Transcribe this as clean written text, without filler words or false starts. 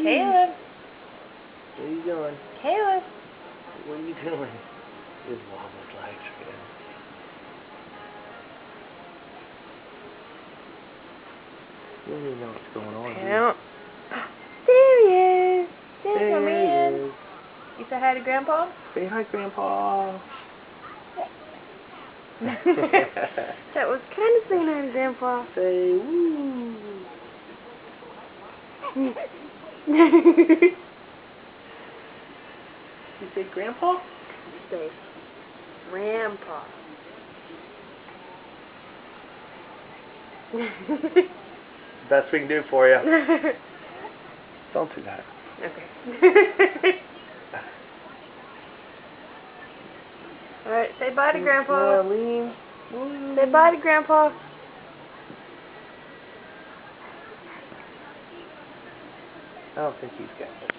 Caleb. What are you doing? Caleb. What are you doing? His wobbled legs, man. You don't even know what's going on. I don't. There he is. There's my There man. he is. You say hi to Grandpa? Say hi, Grandpa. That was kind of saying hi to Grandpa. Say woo. You say Grandpa? Say Grandpa. Best we can do for you. Don't do that. Okay. Alright, say bye to Grandpa. Marlene. Say bye to Grandpa. I don't think he's got it.